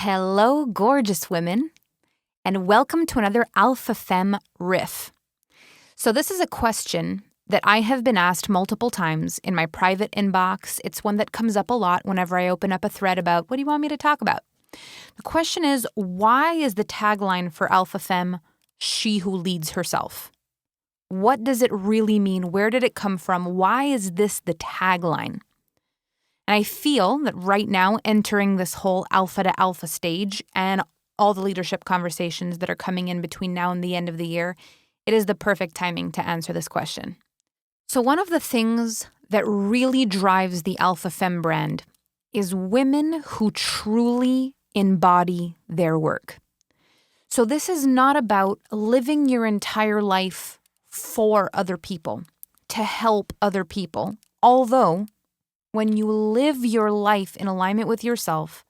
Hello, gorgeous women, and welcome to another Alpha Femme Riff. So this is a question that I have been asked multiple times in my private inbox. It's one that comes up a lot whenever I open up a thread about, what do you want me to talk about? The question is, why is the tagline for Alpha Femme, she who leads herself? What does it really mean? Where did it come from? Why is this the tagline? And I feel that right now, entering this whole alpha to alpha stage and all the leadership conversations that are coming in between now and the end of the year, it is the perfect timing to answer this question. So one of the things that really drives the Alpha Femme brand is women who truly embody their work. So this is not about living your entire life for other people, to help other people, although when you live your life in alignment with yourself,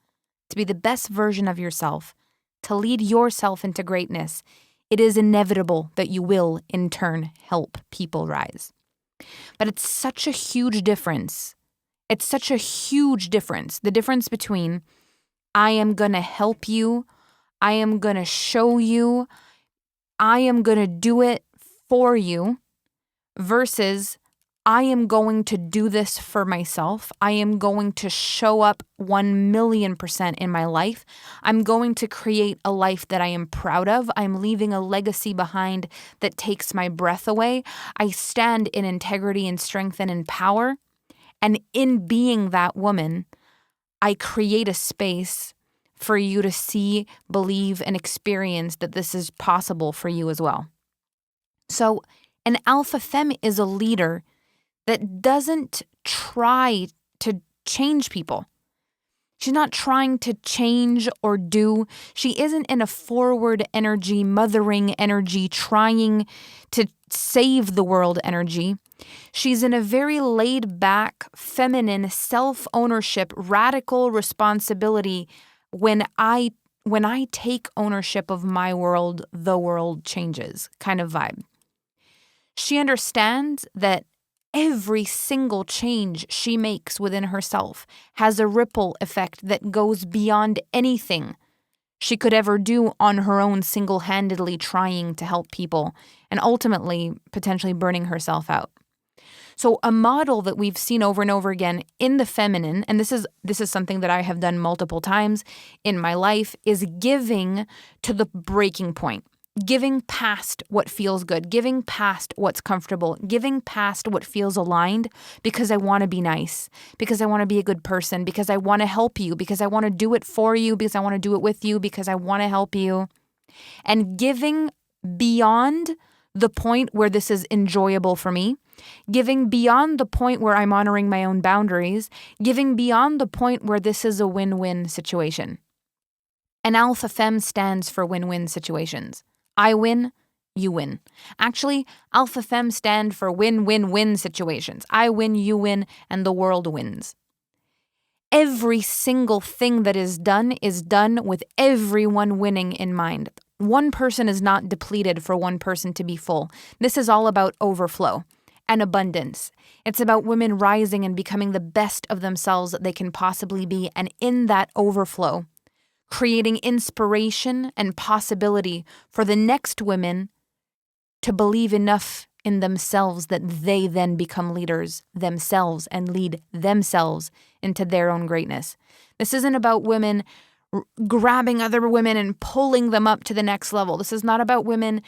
to be the best version of yourself, to lead yourself into greatness, it is inevitable that you will, in turn, help people rise. But it's such a huge difference. It's such a huge difference. The difference between I am going to help you, I am going to show you, I am going to do it for you, versus I am going to do this for myself. I am going to show up 1,000,000% in my life. I'm going to create a life that I am proud of. I'm leaving a legacy behind that takes my breath away. I stand in integrity and strength and in power. And in being that woman, I create a space for you to see, believe, and experience that this is possible for you as well. So an alpha femme is a leader that doesn't try to change people. She's not trying to change or do. She isn't in a forward energy, mothering energy, trying to save the world energy. She's in a very laid back, feminine, self-ownership, radical responsibility. When I take ownership of my world, the world changes kind of vibe. She understands that every single change she makes within herself has a ripple effect that goes beyond anything she could ever do on her own single-handedly trying to help people and ultimately potentially burning herself out. So a model that we've seen over and over again in the feminine, and this is something that I have done multiple times in my life, is giving to the breaking point. Giving past what feels good, giving past what's comfortable, giving past what feels aligned because I want to be nice, because I want to be a good person, because I want to help you, because I want to do it for you, because I want to do it with you, because I want to help you. And giving beyond the point where this is enjoyable for me, giving beyond the point where I'm honoring my own boundaries, giving beyond the point where this is a win-win situation. An alpha femme stands for win-win situations. I win, you win. Actually, Alpha Femme stand for win-win-win situations. I win, you win, and the world wins. Every single thing that is done with everyone winning in mind. One person is not depleted for one person to be full. This is all about overflow and abundance. It's about women rising and becoming the best of themselves that they can possibly be, and in that overflow, creating inspiration and possibility for the next women to believe enough in themselves that they then become leaders themselves and lead themselves into their own greatness. This isn't about women grabbing other women and pulling them up to the next level. This is not about women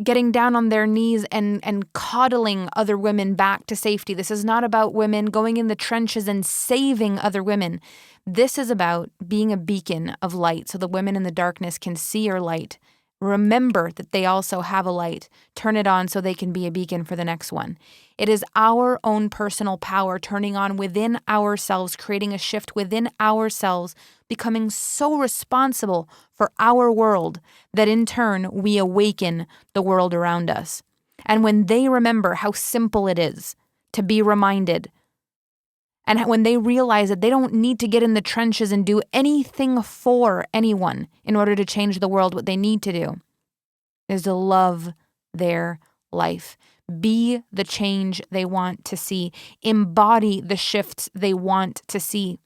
getting down on their knees and coddling other women back to safety. This is not about women going in the trenches and saving other women. This is about being a beacon of light so the women in the darkness can see your light. Remember that they also have a light. Turn it on so they can be a beacon for the next one. It is our own personal power turning on within ourselves, creating a shift within ourselves, becoming so responsible for our world that in turn we awaken the world around us. And when they remember how simple it is to be reminded, and when they realize that they don't need to get in the trenches and do anything for anyone in order to change the world, what they need to do is to love their life. Be the change they want to see. Embody the shifts they want to see.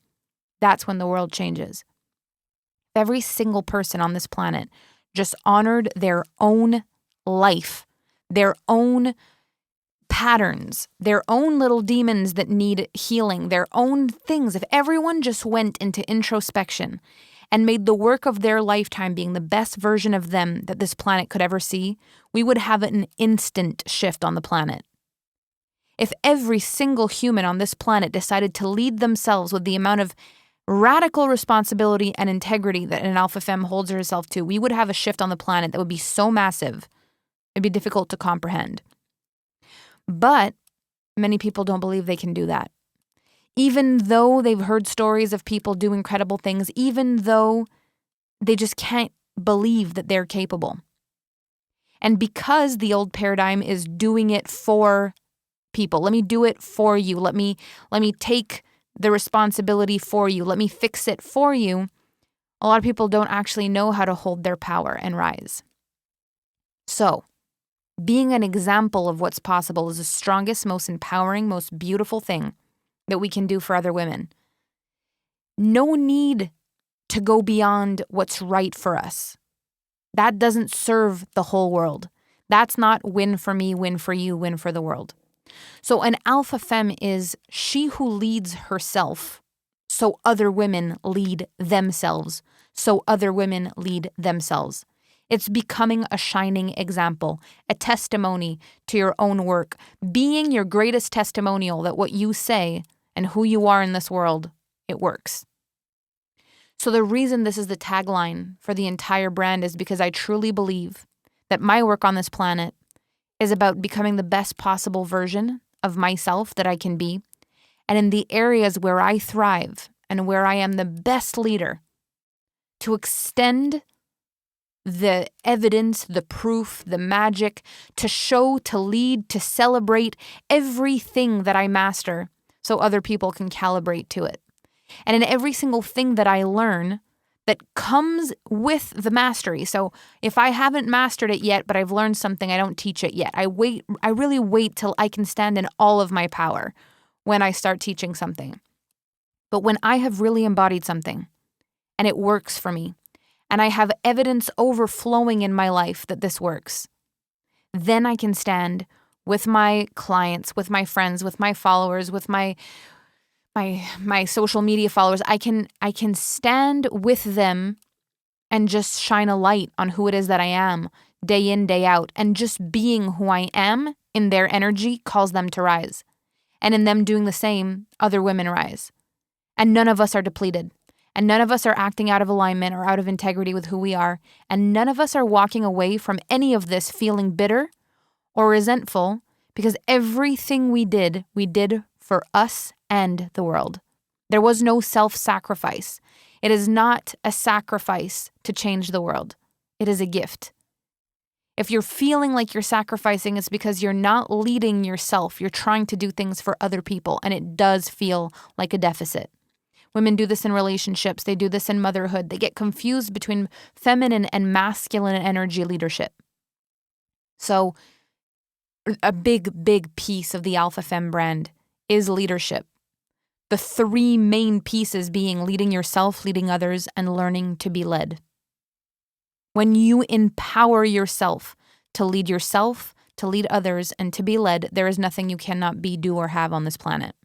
That's when the world changes. If every single person on this planet just honored their own life, their own patterns, their own little demons that need healing, their own things, if everyone just went into introspection and made the work of their lifetime being the best version of them that this planet could ever see, we would have an instant shift on the planet. If every single human on this planet decided to lead themselves with the amount of radical responsibility and integrity that an alpha femme holds herself to, we would have a shift on the planet that would be so massive, it'd be difficult to comprehend. But many people don't believe they can do that. Even though they've heard stories of people do incredible things, even though they just can't believe that they're capable. And because the old paradigm is doing it for people, let me do it for you, let me take the responsibility for you, let me fix it for you, a lot of people don't actually know how to hold their power and rise. So, being an example of what's possible is the strongest, most empowering, most beautiful thing that we can do for other women. No need to go beyond what's right for us. That doesn't serve the whole world. That's not win for me, win for you, win for the world. So an alpha femme is she who leads herself so other women lead themselves, so other women lead themselves. It's becoming a shining example, a testimony to your own work, being your greatest testimonial that what you say and who you are in this world, it works. So the reason this is the tagline for the entire brand is because I truly believe that my work on this planet is about becoming the best possible version of myself that I can be. And in the areas where I thrive and where I am the best leader, to extend the evidence, the proof, the magic, to show, to lead, to celebrate everything that I master so other people can calibrate to it. And in every single thing that I learn that comes with the mastery. So if I haven't mastered it yet, but I've learned something, I don't teach it yet. I really wait till I can stand in all of my power when I start teaching something. But when I have really embodied something and it works for me, and I have evidence overflowing in my life that this works, then I can stand with my clients, with my friends, with my followers, with my social media followers. I can stand with them and just shine a light on who it is that I am day in, day out. And just being who I am in their energy calls them to rise. And in them doing the same, other women rise. And none of us are depleted. And none of us are acting out of alignment or out of integrity with who we are. And none of us are walking away from any of this feeling bitter or resentful, because everything we did for us and the world. There was no self-sacrifice. It is not a sacrifice to change the world. It is a gift. If you're feeling like you're sacrificing, it's because you're not leading yourself. You're trying to do things for other people, and it does feel like a deficit. Women do this in relationships. They do this in motherhood. They get confused between feminine and masculine energy leadership. So a big piece of the Alpha Femme brand is leadership. The three main pieces being leading yourself, leading others, and learning to be led. When you empower yourself, to lead others, and to be led, there is nothing you cannot be, do, or have on this planet.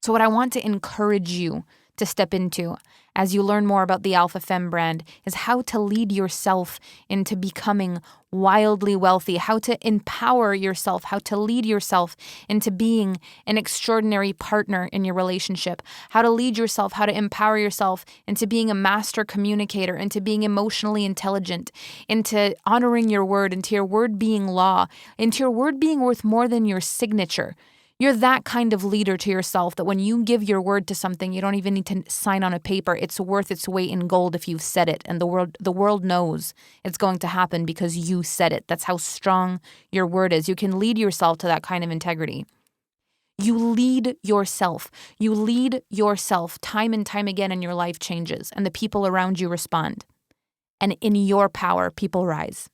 So what I want to encourage you to step into as you learn more about the Alpha Femme brand is how to lead yourself into becoming wildly wealthy, how to empower yourself, how to lead yourself into being an extraordinary partner in your relationship, how to lead yourself, how to empower yourself into being a master communicator, into being emotionally intelligent, into honoring your word, into your word being law, into your word being worth more than your signature. You're that kind of leader to yourself that when you give your word to something, you don't even need to sign on a paper. It's worth its weight in gold if you've said it. And the world knows it's going to happen because you said it. That's how strong your word is. You can lead yourself to that kind of integrity. You lead yourself. You lead yourself time and time again, and your life changes and the people around you respond. And in your power, people rise.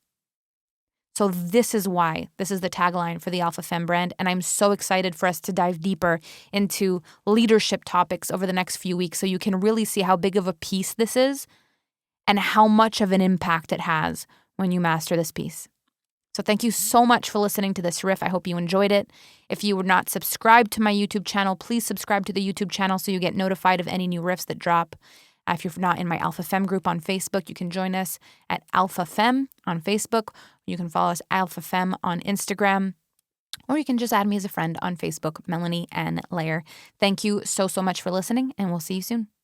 So this is why this is the tagline for the Alpha Femme brand. And I'm so excited for us to dive deeper into leadership topics over the next few weeks so you can really see how big of a piece this is and how much of an impact it has when you master this piece. So thank you so much for listening to this riff. I hope you enjoyed it. If you were not subscribed to my YouTube channel, please subscribe to the YouTube channel so you get notified of any new riffs that drop. If you're not in my Alpha Femme group on Facebook, you can join us at Alpha Femme on Facebook. You can follow us Alpha Femme on Instagram. Or you can just add me as a friend on Facebook, Melanie N. Layer. Thank you so much for listening, and we'll see you soon.